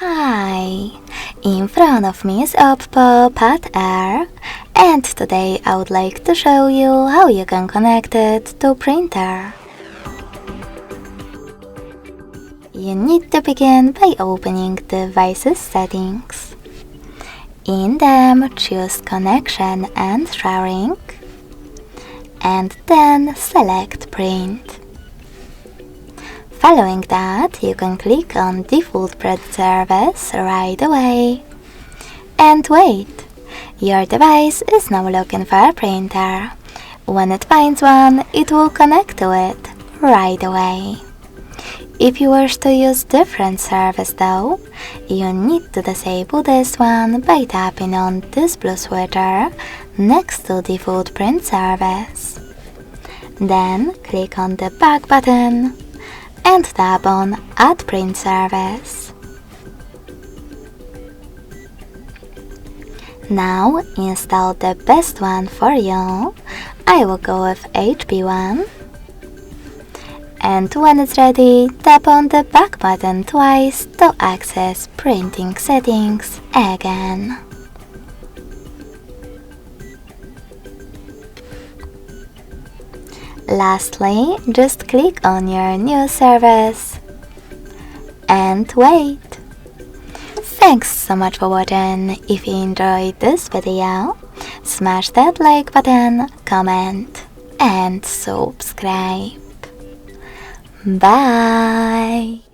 Hi! In front of me is Oppo Pad Air, and today I would like to show you how you can connect it to printer. You need to begin by opening Devices settings. In them, choose Connection and Sharing, and then select Print. Following that, you can click on Default Print Service right away. And wait! Your device is now looking for a printer. When it finds one, it will connect to it right away. If you wish to use different service though, you need to disable this one by tapping on this blue switcher next to Default Print Service. Then click on the back button and tap on Add Print Service. Now install the best one for you. I will go with HP one. And when it's ready, tap on the back button twice to access printing settings again. Lastly, just click on your new service and wait. Thanks so much for watching. If you enjoyed this video, smash that like button, comment and subscribe. Bye!